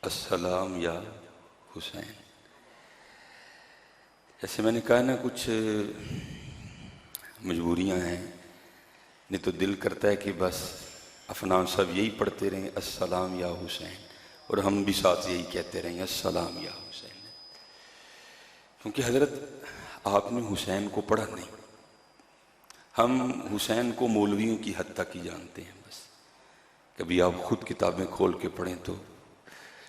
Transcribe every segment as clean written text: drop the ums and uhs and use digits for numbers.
अस्सलाम या हुसैन। जैसे मैंने कहा ना, कुछ मजबूरियां हैं, नहीं तो दिल करता है कि बस अफनान साहब यही पढ़ते रहें अस्सलाम या हुसैन, और हम भी साथ यही कहते रहें अस्सलाम या हुसैन। क्योंकि हजरत आपने हुसैन को पढ़ा नहीं, हम हुसैन को मौलवियों की हद तक ही जानते हैं। बस कभी आप खुद किताबें खोल के पढ़ें तो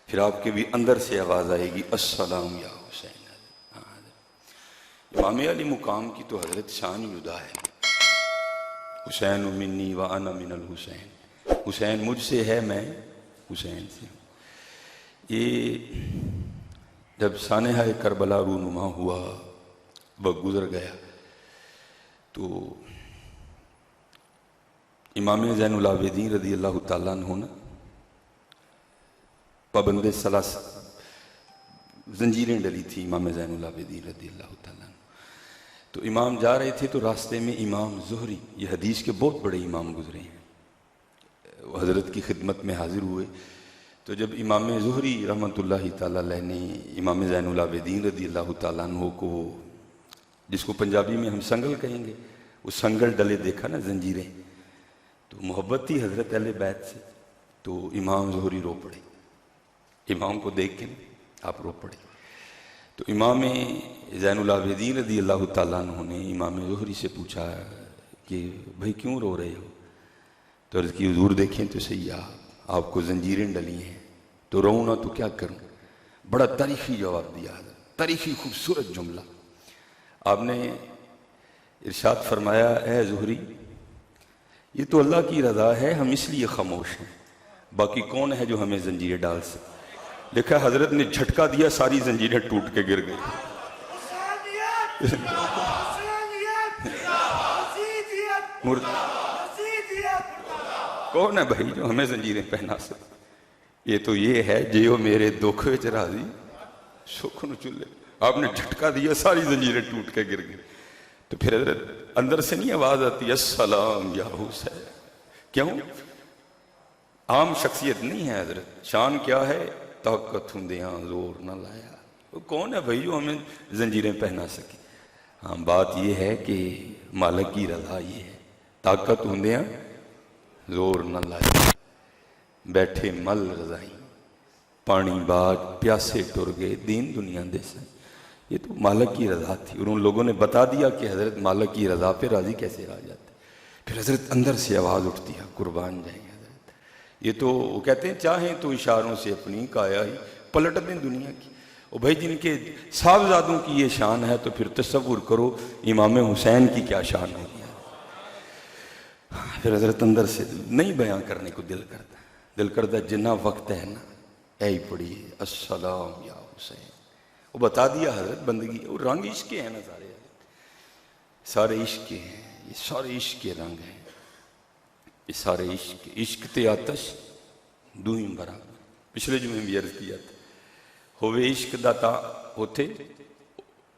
फिर आपके भी अंदर से आवाज़ आएगी अस्सलाम या हुसैन। इमाम अली मुकाम की तो हजरत शान जुदा है। हुसैन मिन्नी व अना मिनल हुसैन, हुसैन मुझसे है, मैं हुसैन से हूँ। ये जब सानेहा करबला रूनुमा हुआ, वक्त गुजर गया, तो इमाम ज़ैनुल आबिदीन रज़ी अल्लाह तआला अन्हु ना पाबंदे सलास जंजीरें डली थी इमाम ज़ैनुल आबिदीन रज़ी अल्लाह तआला अन्हु। तो इमाम जा रहे थे तो रास्ते में इमाम ज़ुहरी, ये हदीस के बहुत बड़े इमाम गुजरे हैं, हज़रत की खिदमत में हाजिर हुए। तो जब इमाम ज़ुहरी रहमतुल्लाहि तआला अलैह ने इमाम ज़ैनुल आबिदीन रज़ी अल्लाह तआला अन्हु को, जिसको पंजाबी में हम संगल कहेंगे, वो संगल डले देखा ना, जंजीरें, तो मोहब्बत थी हज़रत अहले बैत से, तो इमाम ज़ुहरी रो पड़े। इमाम को देख के आप रो पड़े। तो इमाम ज़ैनुल आबिदीन रज़ी अल्लाह तआला अन्हु ने इमाम ज़ुहरी से पूछा कि भाई क्यों रो रहे हो? तो अर्ज़ की हुज़ूर देखें तो सही, आपको जंजीरें डली हैं, तो रो ना तो क्या करूं? बड़ा तारीखी जवाब दिया, तारीखी खूबसूरत जुमला। आपने इरशाद फरमाया, ए ज़ुहरी, ये तो अल्लाह की रज़ा है, हम इसलिए खामोश हैं, बाकी कौन है जो हमें जंजीरें डाल सकते? देखा, हजरत ने झटका दिया, सारी जंजीरें टूट के गिर गई। कौन है भाई जो हमें जंजीरें पहना सकते? ये तो ये है जो मेरे दुख विच राजी सुख न चुले। आपने झटका दिया, सारी जंजीरें टूट के गिर गई। तो फिर हजरत अंदर से नहीं आवाज आती अस्सलाम या हुसैन? क्यों? आम शख्सियत नहीं है हजरत। शान क्या है? ताकत हुंदियां जोर न लाया। वो कौन है भाई जो हमें जंजीरें पहना सके? हाँ, बात यह है कि मालिक की रज़ा ये है, ताकत हुंदियां जोर न लाया, बैठे मल रज़ाई, पानी बाज प्यासे टुर गए, दीन दुनिया दे सन। ये तो मालिक की रज़ा थी, और उन लोगों ने बता दिया कि हजरत मालिक की रज़ा पे राजी कैसे रह जाते। फिर हजरत अंदर से आवाज़ उठती है, कुर्बान जाएंगे हजरत। ये तो वो कहते हैं चाहें तो इशारों से अपनी काया ही पलट दें दुनिया की। और भाई जिनके साहबजादों की ये शान है, तो फिर तसव्वुर करो इमाम हुसैन की क्या शान होगी। फिर हजरत अंदर से नहीं बयां करने को दिल करता जिन्ना वक्त है ना, ऐ पढ़िए अस्सलाम या हुसैन। वो बता दिया हजरत बंदगी, वो रंग इश्क के हैं ना, सारे इश्क के हैं, ये सारे इश्क के रंग हैं, ये सारे इश्क ते आतश दूई बराबर। पिछले जुमे भी अर्ज किया था, होवे इश्क दाता होते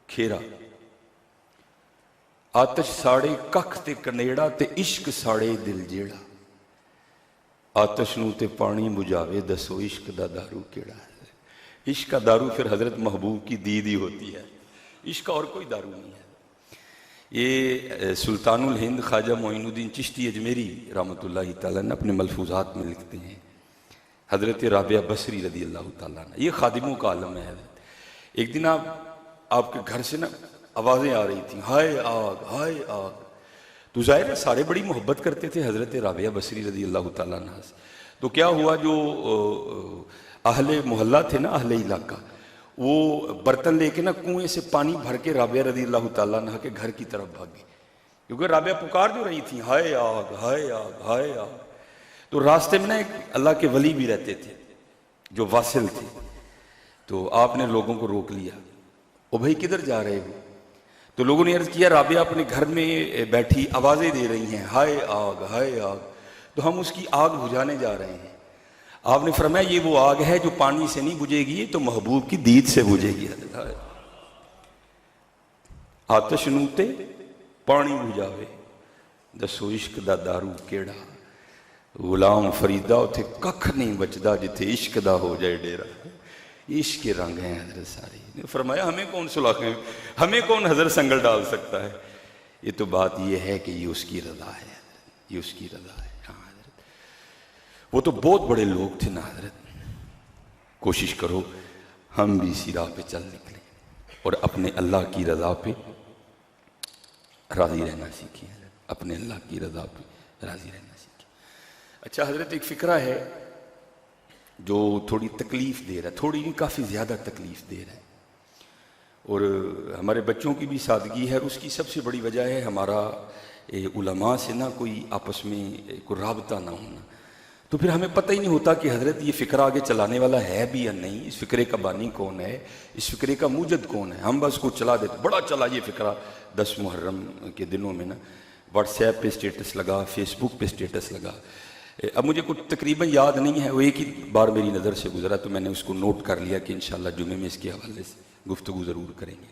खेरा, आतश साड़े कख ते कनेड़ा, ते इश्क साड़े दिल जेड़ा, आतश नूं ते पानी बुझावे, दसो इश्क दा दारू केड़ा है? इश्क का दारू फिर हजरत महबूब की दीद ही होती है, इश्क और कोई दारू नहीं है। ये सुल्तानुल हिंद ख्वाजा मोइनुद्दीन चिश्ती अजमेरी रहमतुल्लाहि तआला ने अपने मलफूजात में लिखते हैं, हजरत राबिया बसरी रज़ी अल्लाह तआला, ये खादिमों का आलम है। एक दिन आपके घर से ना आवाज़ें आ रही थी, हाय आग हाय आग। तो जाहिर है सारे बड़ी मोहब्बत करते थे हजरत राबिया बसरी रज़ी अल्लाह तआला अन्हा से। तो क्या हुआ, जो अहले मोहल्ला थे ना, अहले इलाका, वो बर्तन लेके ना कुएं से पानी भर के राबिया रज़ी अल्लाह तआला अन्हा के घर की तरफ भागे, क्योंकि राबिया पुकार जो रही थी हाय आग हाय आग हाय आग। तो रास्ते में ना एक अल्लाह के वली भी रहते थे जो वासिल थे, तो आपने लोगों को रोक लिया, ओ भाई किधर जा रहे हो? तो लोगों ने अर्ज किया राबिया अपने घर में बैठी आवाजें दे रही हैं हाय आग हाय आग, तो हम उसकी आग बुझाने जा रहे हैं। आपने फरमाया ये वो आग है जो पानी से नहीं बुझेगी, ये तो महबूब की दीद से बुझेगी। आतश नूते पानी बुझावे, दसो इश्क दा दारू केड़ा, गुलाम फरीदा उथे कख नहीं बचदा जिथे इश्क दा हो जाए डेरा। इश्क के रंग हैं हजरत सारे। फरमाया हमें कौन सुलाखें, हमें कौन हजरत संगल डाल सकता है। ये तो बात ये है कि ये उसकी रजा है, ये उसकी रजा है। हाँ हजरत, वो तो बहुत बड़े लोग थे ना हजरत। कोशिश करो हम भी इसी राह पे चल निकले और अपने अल्लाह की रजा पे राजी रहना सीखिए, अपने अल्लाह की रजा पे राजी रहना सीखिए। अच्छा हजरत, एक फ़िक्रा है जो थोड़ी तकलीफ़ दे रहा है, थोड़ी नहीं काफ़ी ज़्यादा तकलीफ़ दे रहा है, और हमारे बच्चों की भी सादगी है। और उसकी सबसे बड़ी वजह है हमारा उलमा से ना कोई आपस में कोई राबता ना होना। तो फिर हमें पता ही नहीं होता कि हजरत ये फ़िक्रा आगे चलाने वाला है भी या नहीं, इस फ़िक्रे का बानी कौन है, इस फ़िक्रे का मूजद कौन है। हम बस को चला देते, बड़ा चला ये फ़िक्रा 10 मुहर्रम के दिनों में ना, व्हाट्सएप पे स्टेटस लगा, फेसबुक पे स्टेटस लगा। अब मुझे कुछ तकरीबन याद नहीं है, वो एक ही बार मेरी नज़र से गुजरा तो मैंने उसको नोट कर लिया कि इंशाअल्लाह जुमे में इसके हवाले से गुफ्तगू ज़रूर करेंगे।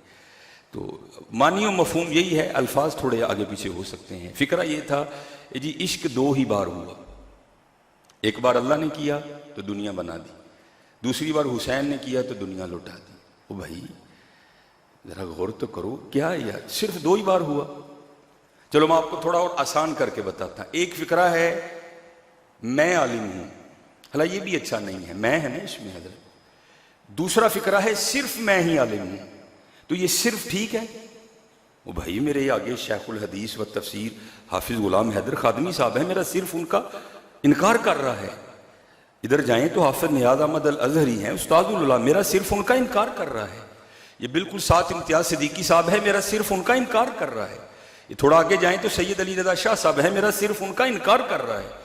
तो मानी और मफहूम यही है, अल्फाज थोड़े आगे पीछे हो सकते हैं। फ़िक्रा ये था जी, इश्क 2 ही बार हुआ। एक बार अल्लाह ने किया तो दुनिया बना दी, दूसरी बार हुसैन ने किया तो दुनिया लौटा दी। ओ भाई ज़रा गौर तो करो, क्या यार सिर्फ 2 ही बार हुआ। चलो मैं आपको थोड़ा और आसान करके बताता। एक फ़िक्रा है मैं आलिम हूँ, भला ये भी अच्छा नहीं है, मैं है ना इसमें हजरत। दूसरा फ़िक्रा है सिर्फ मैं ही आलिम हूँ, तो ये सिर्फ ठीक है। वो भाई मेरे आगे शेखुल हदीस व तफसीर हाफिज़ गुलाम हैदर खादमी साहब है, मेरा सिर्फ उनका इनकार कर रहा है। इधर जाएं तो हाफिज़ नियाज़ अहमद अल अज़हरी हैं उस्तादुल उलमा, मेरा सिर्फ उनका इनकार कर रहा है। ये बिल्कुल साथ इम्तियाज़ सिद्दीकी साहब है, मेरा सिर्फ उनका इनकार कर रहा है। ये थोड़ा आगे जाएं तो सैयद अली रज़ा शाह साहब है, मेरा सिर्फ उनका इनकार कर रहा है।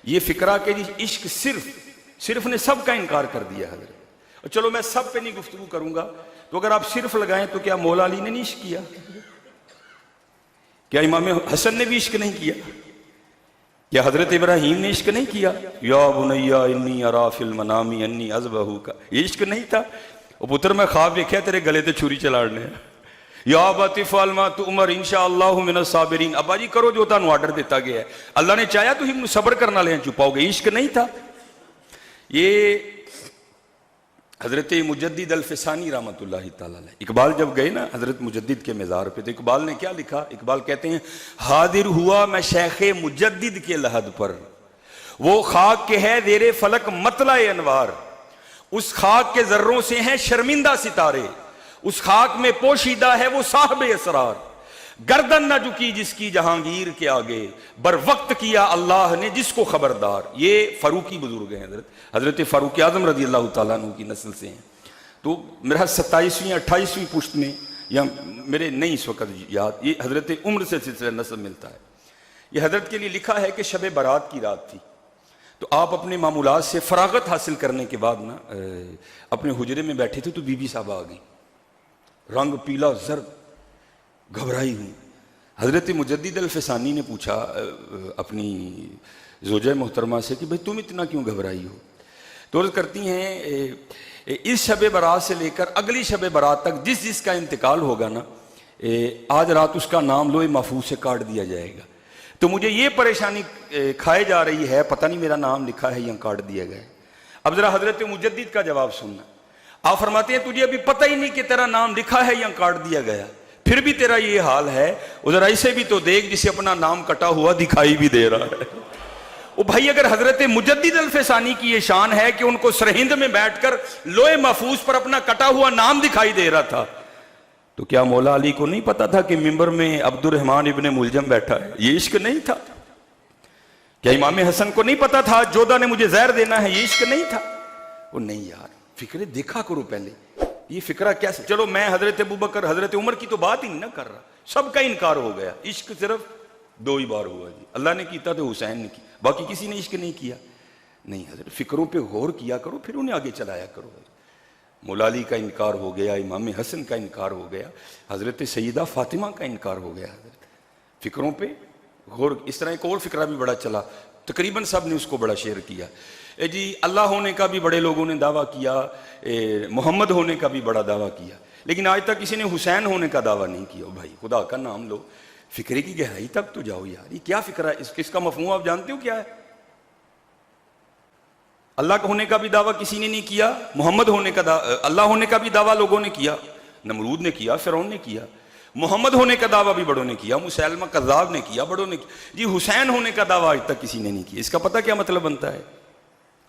ये फ़िक्रा के जी इश्क सिर्फ ने सब का इनकार कर दिया हजरत। और चलो मैं सब पे नहीं गुफ्तगू करूंगा, तो अगर आप सिर्फ लगाएं तो क्या मौला अली ने नहीं इश्क किया? क्या इमाम हसन ने भी इश्क नहीं किया? क्या हजरत इब्राहीम ने इश्क नहीं किया? या बुनैया इन्नी अरा फिल मनामी अन्नी अज़बहू का, ये इश्क नहीं था? वो पुत्र मैं ख्वाब देखा तेरे गले ते छुरी चलाने। या बतिफ़ाल मा तु उमर इंशाअल्लाहु मिनस साबिरीन, अब्बा जी करो जो तुहानू आर्डर दिता गया है, अल्लाह ने चाहा तुसीं मैनूं सबर करना ले चुपाओगे। इश्क नहीं था ये। हजरत मुजद्दिद अल फ़िसानी रहमतुल्लाहि तआला अलैह, इकबाल जब गए ना हजरत मुजद्दिद के मज़ार पे, तो इकबाल ने क्या लिखा? इकबाल कहते हैं हादिर हुआ मैं शेखे मुजद्दिद के लहद पर, वो खाक के है ज़ेरे फलक मतला अनवार, उस खाक के जर्रों से हैं शर्मिंदा सितारे, उस खाक में पोशीदा है वो साहब असरार, गर्दन न झुकी जिसकी जहांगीर के आगे, बर वक्त किया अल्लाह ने जिसको खबरदार। ये फारूकी बुजुर्ग हैं, हजरत फारूक आजम रजी अल्लाह तआला अन्हु की नस्ल से हैं। तो मेरा 27वीं 28वीं पुश्त में, या मेरे नहीं इस वक्त याद, ये हजरत उम्र से सिलसिला नस्ब मिलता है। ये हजरत के लिए लिखा है कि शब बारात की रात थी, तो आप अपने मामूलात से फरागत हासिल करने के बाद ना अपने हुजरे में बैठे थे, तो बीबी साहब आ गई, रंग पीला जर्द, घबराई हुई। हजरत मुजद्दिद अल फ़िसानी ने पूछा अपनी ज़ौजा मोहतरमा से कि भाई तुम इतना क्यों घबराई हो? तो अर्ज़ करती हैं इस शब बारात से लेकर अगली शब बारात तक जिस जिसका इंतकाल होगा ना, आज रात उसका नाम लोहे महफूज से काट दिया जाएगा। तो मुझे ये परेशानी खाए जा रही है, पता नहीं मेरा नाम लिखा है या काट दिया गया। अब ज़रा हजरत मुजद्दिद का जवाब सुनना। आप फरमाते हैं तुझे अभी पता ही नहीं कि तेरा नाम लिखा है या काट दिया गया, फिर भी तेरा ये हाल है, उधर ऐसे भी तो देख जिसे अपना नाम कटा हुआ दिखाई भी दे रहा है। ओ भाई, अगर हजरत मुजद्दिद अल फ़िसानी की ये शान है कि उनको सरहिंद में बैठकर लोहे महफूज पर अपना कटा हुआ नाम दिखाई दे रहा था, तो क्या मौला अली को नहीं पता था कि मिंबर में अब्दुर्रहमान इब्ने मुलजम बैठा है? ये इश्क नहीं था? क्या इमाम हसन को नहीं पता था जोधा ने मुझे जहर देना है? ये इश्क नहीं था? वो नहीं यार, फिक्रे देखा करो पहले, ये फिक्रा क्या। चलो मैं हजरत अबू बकर हजरत उमर की तो बात ही नहीं ना कर रहा, सबका इनकार हो गया। इश्क सिर्फ 2 ही बार हुआ जी, अल्लाह ने किया तो हुसैन ने की, बाकी किसी ने इश्क नहीं किया। नहीं हजरत, फिक्रों पे गौर किया करो, फिर उन्हें आगे चलाया करो। मौला अली का इनकार हो गया, इमाम हसन का इनकार हो गया, हजरत सैयदा फातिमा का इनकार हो गया। हजरत फिक्रों पे गौर। इस तरह एक और फिक्रा भी बड़ा चला, तकरीबन सब ने उसको बड़ा शेयर किया। जी अल्लाह होने का भी बड़े लोगों ने दावा किया, मोहम्मद होने का भी बड़ा दावा किया, लेकिन आज तक किसी ने हुसैन होने का दावा नहीं किया। भाई खुदा का नाम लो, फिक्रे की गहराई तक तो जाओ यार। ये क्या फिक्रा है? इसका मफहूम आप जानते हो क्या है? अल्लाह होने का भी दावा किसी ने नहीं किया, मोहम्मद होने का अल्लाह होने का भी दावा लोगों ने किया, नमरूद ने किया, फिरौन ने किया। मोहम्मद होने का दावा भी बड़ों ने किया, मुसैलमा कज़्ज़ाब ने किया, बड़ों ने किया। जी हुसैन होने का दावा आज तक किसी ने नहीं किया। इसका पता क्या मतलब बनता है?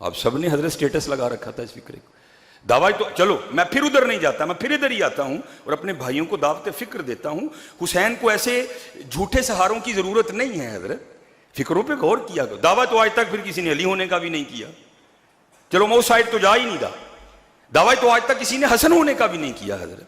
आप सब ने हजरत स्टेटस लगा रखा था इस फिक्रे को। दावा तो चलो, मैं फिर उधर नहीं जाता, मैं फिर इधर ही आता हूं और अपने भाइयों को दावत फिक्र देता हूं। हुसैन को ऐसे झूठे सहारों की जरूरत नहीं है हजरत, फिक्रों पे गौर किया करो। दावा तो आज तक फिर किसी ने अली होने का भी नहीं किया, चलो मैं उस साइड तो जा ही नहीं रहा। दावा तो आज तक किसी ने हसन होने का भी नहीं किया हजरत।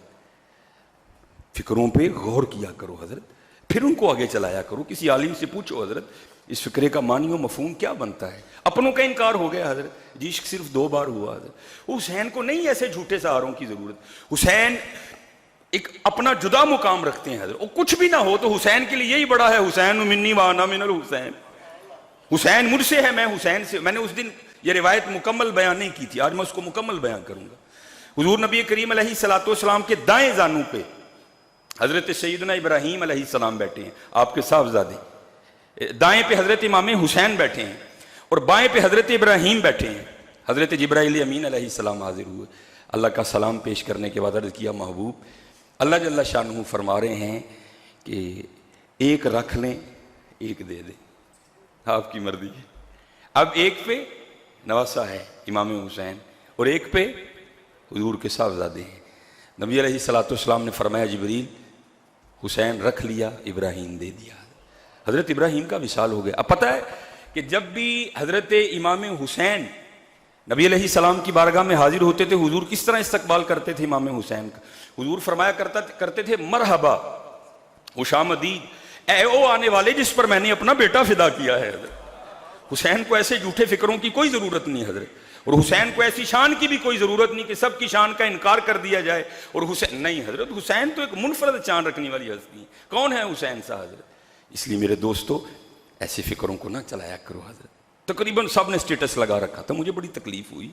फिक्रों पे गौर किया करो हजरत, फिर उनको आगे चलाया करो। किसी आलिम से पूछो हजरत इस फिक्रे का मानियो मफहूम क्या बनता है। अपनों का इनकार हो गया हजरत, जी इश्क सिर्फ 2 बार हुआ हजरत। हुसैन को नहीं ऐसे झूठे सहारों की जरूरत। हुसैन एक अपना जुदा मुकाम रखते हैं हजरत। वो कुछ भी ना हो तो हुसैन के लिए यही बड़ा है, हुसैन मिन्नी व अना मिनल हुसैन, हुसैन मुझसे है, मैं हुसैन से। मैंने उस दिन ये रिवायत मुकम्मल बयान नहीं की थी, आज मैं उसको मुकम्मल बयान करूंगा। हुजूर नबी करीम अलैहिस्सलाम के दाएं जानू पे हजरत सैयदना इब्राहीम अलैहिस्सलाम बैठे हैं, आपके साहबजादे। दाएं पे हजरत इमाम हुसैन बैठे हैं और बाएं पे हजरत इब्राहीम बैठे हैं। हजरत जिब्राइल अमीन अलैहिस्सलाम हाजिर हुए। अल्लाह का सलाम पेश करने के बाद अर्ज किया, महबूब अल्लाह जल्ला शानहू फरमा रहे हैं कि एक रख लें एक दे दें, आपकी मर्जी है। अब एक पे नवासा है इमाम हुसैन और एक पे हुजूर के साहबजादे हैं। नबी अलैहिस्सलाम ने फरमाया, जिब्रील हुसैन रख लिया, इब्राहीम दे दिया। हजरत इब्राहीम का विसाल हो गया। अब पता है कि जब भी हजरत इमाम हुसैन नबी अलैहिस्सलाम की बारगाह में हाजिर होते थे, हुजूर किस तरह इस्तकबाल करते थे इमाम हुसैन का। हुजूर फरमाया करते थे, मरहबा खुशामदीद, ए ओ आने वाले जिस पर मैंने अपना बेटा फिदा किया है। हुसैन को ऐसे झूठे फिक्रों की कोई जरूरत नहीं हजरत, और हुसैन को ऐसी शान की भी कोई जरूरत नहीं कि सबकी शान का इनकार कर दिया जाए। और हुसैन नहीं हजरत, हुसैन तो एक मुनफरद चांद रखने वाली हस्ती है। कौन है हुसैन सा हजरत? इसलिए मेरे दोस्तों ऐसे फिक्रों को ना चलाया करो हजरत। तकरीबन सब ने स्टेटस लगा रखा था, मुझे बड़ी तकलीफ हुई।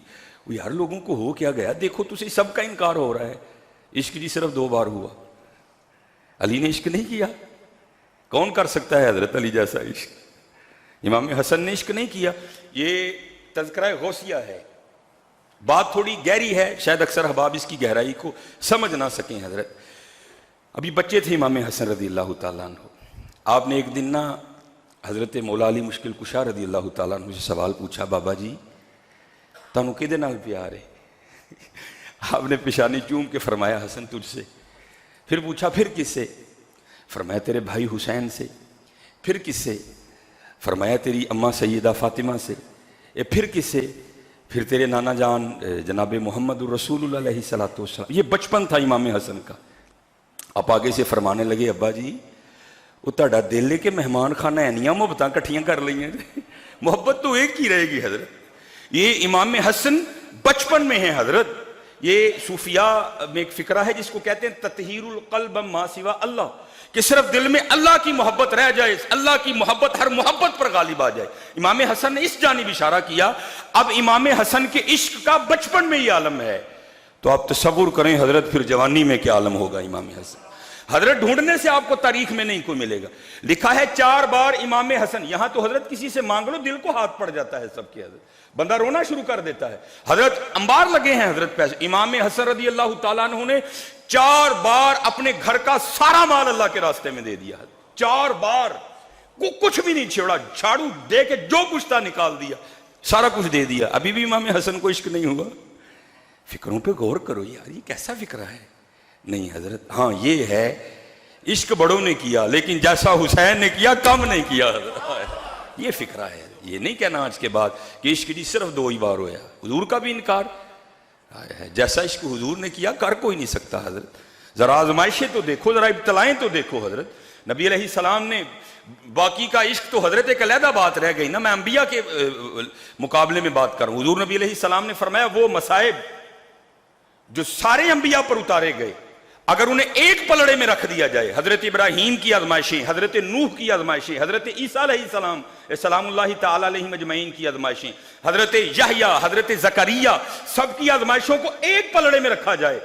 वो यार लोगों को हो क्या गया, देखो तुझे सबका इनकार हो रहा है। इश्क जी सिर्फ 2 बार हुआ, अली ने इश्क नहीं किया। कौन कर सकता है हजरत अली जैसा इश्क? इमाम हसन ने इश्क नहीं किया। ये तज़किरा गौसिया है, बात थोड़ी गहरी है, शायद अक्सर अहबाब इसकी गहराई को समझ ना सकें हजरत। अभी बच्चे थे इमाम हसन रज़ी अल्लाह तआला अन्हु। आपने एक दिन ना हजरत मौला अली मुश्किल कुशा रज़ी अल्लाह तआला अन्हु से सवाल पूछा, बाबा जी तुहानू किहदे नाल प्यार है? आपने पेशानी चूम के फरमाया, हसन तुझसे। फिर पूछा, फिर किससे? फरमाया तेरे भाई हुसैन से। फिर किससे? फरमाया तेरी अम्मा सैयदा फातिमा से। फिर किससे? फिर तेरे नाना जान जनाब मोहम्मद रसूलुल्लाह अलैहिस्सलातु वस्सलाम। ये बचपन था इमाम हसन का। आप आगे से फरमाने लगे, अब्बा जी वो तुहाडा दिल है कि मेहमान खाना एनियां मुहब्बतां कट्ठियां कर लईयां, मोहब्बत तो एक ही रहेगी हजरत। ये इमाम हसन बचपन में है हजरत। ये सूफिया में एक फिक्रा है जिसको कहते हैं ततहीरुल क़ल्ब मा सिवा अल्लाह, कि सिर्फ दिल में अल्लाह की मोहब्बत रह जाए, अल्लाह की मोहब्बत हर मोहब्बत पर गालिब आ जाए। इमाम हसन ने इस जानिब इशारा किया। अब इमाम हसन के इश्क का बचपन में ही आलम है, तो आप तसव्वुर करें हजरत फिर जवानी में क्या आलम होगा इमाम हसन। हजरत ढूंढने से आपको तारीख में नहीं कोई मिलेगा। लिखा है 4 बार इमाम हसन, यहां तो हजरत किसी से मांग लो दिल को हाथ पड़ जाता है सबके, हजरत बंदा रोना शुरू कर देता है। हजरत अंबार लगे हैं हजरत पैसे। इमाम हसन रज़ी अल्लाह तआला अन्हु ने 4 बार अपने घर का सारा माल अल्लाह के रास्ते में दे दिया। 4 बार कुछ भी नहीं छोड़ा, झाड़ू दे के जो कुछ था निकाल दिया, सारा कुछ दे दिया। अभी भी इमाम हसन को इश्क नहीं हुआ। फिक्रों पे गौर करो यार, ये कैसा फिक्रा है? नहीं हजरत, हाँ ये है इश्क बड़ों ने किया लेकिन जैसा हुसैन ने किया कम नहीं किया हजरत। ये फिक्रा है। ये नहीं कहना आज के बाद कि इश्क जी सिर्फ 2 ही बार होया। हुजूर का भी इनकार है, जैसा इश्क हुजूर ने किया कर कोई नहीं सकता हजरत। जरा आजमाइशें तो देखो, जरा इब्तलाएं तो देखो हजरत। नबी अलैहिस्सलाम ने बाकी का इश्क तो हजरत एक अलहदा बात रह गई ना, मैं अंबिया के मुकाबले में बात करूं। हुजूर नबी अलैहिस्सलाम ने फरमाया वो मसाइब जो सारे अंबिया पर उतारे गए, अगर उन्हें एक पलड़े में रख दिया जाए, हजरत इब्राहीम की आजमाइशें, हजरत नूह की आजमाइशें, हजरत ईसा अलैहिस्सलाम सलामुल्लाहि तआला अलैहि अजमईन की आजमाइशें, हजरत यहया, हजरत जकरिया, सबकी आजमाइशों को एक पलड़े में रखा जाए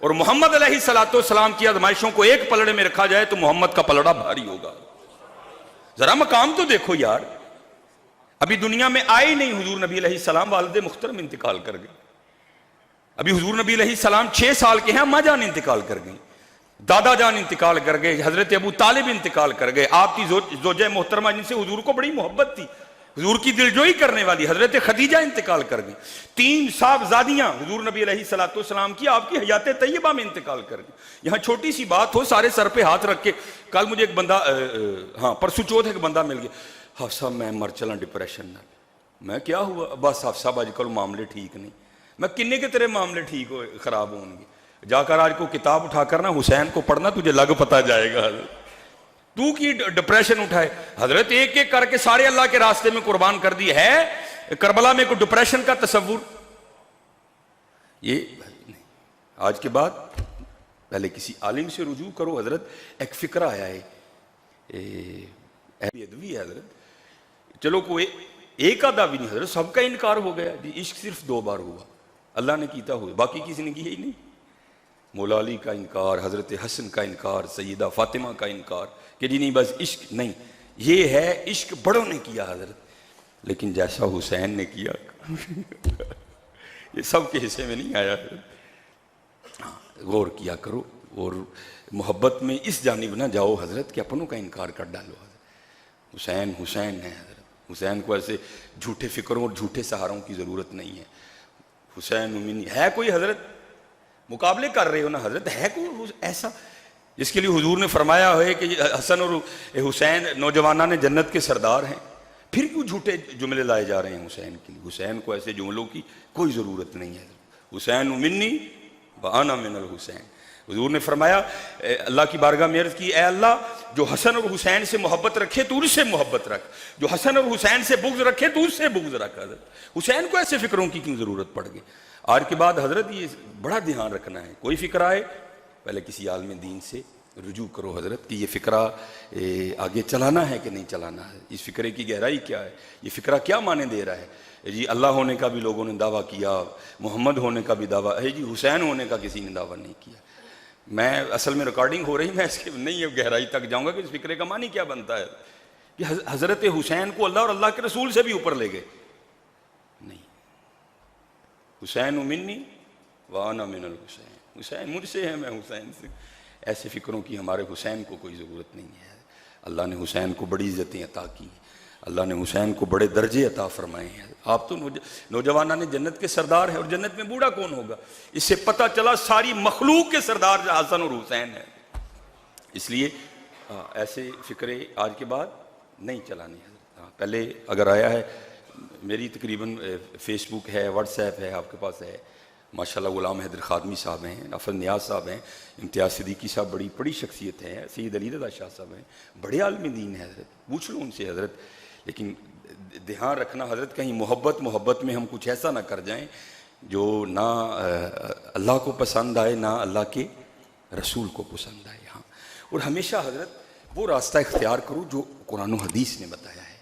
और मोहम्मद अलैहिस्सलाम की आजमाइशों को एक पलड़े में रखा जाए तो मोहम्मद का पलड़ा भारी होगा। जरा मकाम तो देखो यार। अभी दुनिया में आए ही नहीं हुजूर नबी अलैहिस्सलाम, वालिद मुख्तरम इंतकाल कर गए। अभी हुजूर नबी अलैहिस्सलाम 6 साल के हैं, अम्मा जान इंतकाल कर गई, दादा जान इंतकाल कर गए, हजरत अबू तालिब इंतकाल कर गए, आपकी ज़ोजा मोहतरमा जिनसे हुजूर को बड़ी मोहब्बत थी, हुजूर की दिलजोई करने वाली हजरत खदीजा इंतकाल कर गई। 3 साहबजादियां हुजूर नबी अलैहिस्सलाम की आपकी हयात तैयबा में इंतकाल कर गई। यहां छोटी सी बात हो, सारे सर पे हाथ रख के, कल मुझे एक बंदा हाँ परसों चौथ एक बंदा मिल गया, हफ्सा मैं मर चला डिप्रेशन ना। मैं क्या हुआ? बस हफ्सा अजकल मामले ठीक नहीं। मैं किन्ने के तेरे मामले ठीक हो खराब होंगे? जाकर आज को किताब उठाकर ना हुसैन को पढ़ना, तुझे लग पता जाएगा। तू की डिप्रेशन उठाए, हजरत एक एक करके सारे अल्लाह के रास्ते में कुर्बान कर दी है। करबला में कोई डिप्रेशन का तस्वुर ये नहीं। आज के बाद पहले किसी आलिम से रुजू करो। हजरत एक फिक्रा आया है, अदवी है हजरत, चलो कोई एक आधा भी नहीं हजरत, सबका इनकार हो गया जी। इश्क सिर्फ 2 बार हुआ, अल्लाह ने कीता हुआ, बाकी किसी ने किया ही नहीं। मौला अली का इनकार, हजरत हसन का इनकार, सैयदा फातिमा का इनकार कि जी नहीं बस इश्क नहीं, ये है इश्क बड़ों ने किया हजरत, लेकिन जैसा हुसैन ने किया ये सब के हिस्से में नहीं आया। हाँ, गौर किया करो और मोहब्बत में इस जानिब ना जाओ हजरत कि अपनों का इनकार कर डालो। हुसैन हुसैन है हजरत, हुसैन को ऐसे झूठे फिक्रों और झूठे सहारों की ज़रूरत नहीं है। हुसैन उमिनी है कोई हजरत, मुकाबले कर रहे हो ना हजरत, है कोई ऐसा जिसके लिए हुजूर ने फरमाया है कि हसन और हुसैन नौजवाना ने जन्नत के सरदार हैं? फिर क्यों झूठे जुमले लाए जा रहे हैं हुसैन के लिए? हुसैन को ऐसे जुमलों की कोई ज़रूरत नहीं है। हुसैन उमिनी व अना मिनल हुसैन। हुजूर ने फरमाया, अल्लाह की बारगाह में अर्ज़ की, ए अल्लाह जो हसन और हुसैन से मोहब्बत रखे तो उससे मोहब्बत रख, जो हसन और हुसैन से बुग़्ज़ रखे तो उससे बुग़्ज़ रख। हजरत हुसैन को ऐसे फिक्रों की क्यों ज़रूरत पड़ गई? आज के बाद हजरत ये बड़ा ध्यान रखना है, कोई फिक्र आए पहले किसी आलिम दीन से रुजू करो हजरत कि ये फ़िक्रा आगे चलाना है कि नहीं चलाना है, इस फ़िक्रे की गहराई क्या है, ये फ़िक्रा क्या माने दे रहा है। जी अल्लाह होने का भी लोगों ने दावा किया, मोहम्मद होने का भी दावा है, जी हुसैन होने का किसी ने दावा नहीं किया। मैं असल में रिकॉर्डिंग हो रही, मैं इसके नहीं गहराई तक जाऊँगा कि इस फ़िक्रे का मानी क्या बनता है कि हज़रत हुसैन को अल्लाह और अल्लाह के रसूल से भी ऊपर ले गए। नहीं, हुसैन मिन्नी व अना मिनल हुसैन, हुसैन मुझसे है, मैं हुसैन से। ऐसे फ़िक्रों की हमारे हुसैन को कोई ज़रूरत नहीं है। अल्लाह ने हुसैन को बड़ी इज़्ज़तें अता की, अल्लाह ने हुसैन को बड़े दर्जे अता फरमाए हैं। आप तो नौजवाना ने जन्नत के सरदार हैं और जन्नत में बूढ़ा कौन होगा? इससे पता चला सारी मखलूक के सरदार हसन और हुसैन है। इसलिए ऐसे फ़िक्रे आज के बाद नहीं चलाने हैं। पहले अगर आया है, मेरी तकरीबन फेसबुक है, व्हाट्सएप है, आपके पास है माशाल्लाह। गुलाम हैदर खादमी साहब हैं, अफर नियाज साहब हैं, इम्तियाज़ सिद्दीकी साहब बड़ी बड़ी शख्सियत हैं, सैयद अली रज़ा शाह साहब हैं, बड़े आलिम दीन है हज़रत, पूछ लो उनसे हज़रत। लेकिन ध्यान रखना हज़रत, कहीं मोहब्बत में हम कुछ ऐसा ना कर जाएं जो ना अल्लाह को पसंद आए, ना अल्लाह के रसूल को पसंद आए। हाँ, और हमेशा हज़रत वो रास्ता इख्तियार करो जो कुरान और हदीस ने बताया है।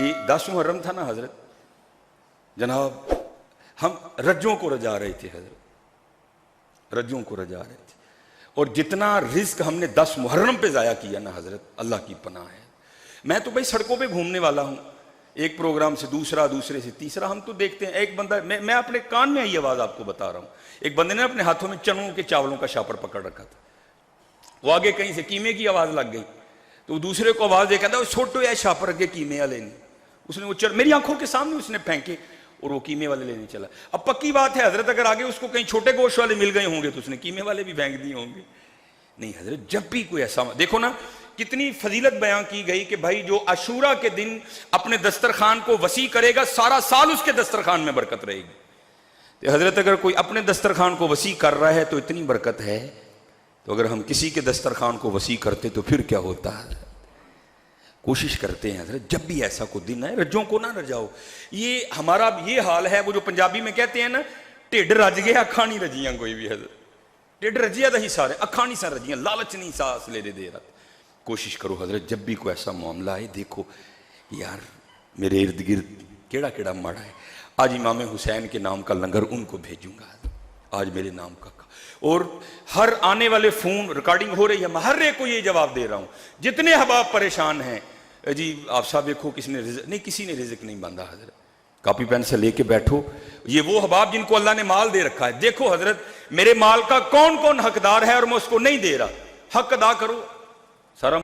ये 10 मुहर्रम था ना हज़रत, जनाब हम रज्जों को रजा रहे थे हज़रत, रज्जों को रजा रहे थे, और जितना रिस्क हमने 10 मुहर्रम पे ज़ाया किया ना हज़रत, अल्लाह की पनाह है। मैं तो भाई सड़कों पे घूमने वाला हूँ, एक प्रोग्राम से दूसरा, दूसरे से तीसरा, हम तो देखते हैं। एक बंदा, मैं अपने कान में ये आवाज़ आपको बता रहा हूँ, एक बंदे ने अपने हाथों में चनों के चावलों का शापर पकड़ रखा था, वो आगे कहीं से कीमे की आवाज़ लग गई तो दूसरे को आवाज़ दे कहता, छोटो या शापर के कीमे वाले ने, उसने वो मेरी आंखों के सामने उसने फेंके और वो कीमे वाले लेने चला। अब पक्की बात है हजरत, अगर आगे उसको कहीं छोटे गोश्त वाले मिल गए होंगे तो उसने कीमे वाले भी फेंक दिए होंगे। नहीं हजरत, जब भी कोई ऐसा, देखो ना कितनी फजीलत बयां की गई कि भाई जो अशूरा के दिन अपने दस्तरखान को वसी करेगा, सारा साल उसके दस्तरखान में बरकत रहेगी। तो हजरत अगर कोई अपने दस्तरखान को वसी कर रहा है तो इतनी बरकत है, तो अगर हम किसी के दस्तरखान को वसी करते तो फिर क्या होता है। कोशिश करते हैं हजरत, जब भी ऐसा कोई दिन है रज्जों को ना रजाओ। ये हमारा ये हाल है, वो जो पंजाबी में कहते हैं ना, ढिड रज गया अखा नहीं रजियां कोई भी हजरत, ढिड रजिया ही सारे, अखा नहीं सा रजियां, लालच नहीं सांस ले दे रहा। कोशिश करो हजरत, जब भी कोई ऐसा मामला है, देखो यार मेरे इर्द गिर्द केड़ा केड़ा माड़ा है, आज इमाम हुसैन के नाम का लंगर उनको भेजूंगा, आज मेरे नाम का। और हर आने वाले फ़ोन रिकॉर्डिंग हो रही है, मैं हर एक को ये जवाब दे रहा हूँ, जितने अहबाब परेशान हैं जी आप साहब देखो किसने रिज़्क नहीं, किसी ने रिज़्क नहीं बांधा हजरत। कॉपी पेन से लेके बैठो, ये वो हबाब जिनको अल्लाह ने माल दे रखा है, देखो हजरत मेरे माल का कौन कौन हकदार है और मैं उसको नहीं दे रहा, हक अदा करो। सारा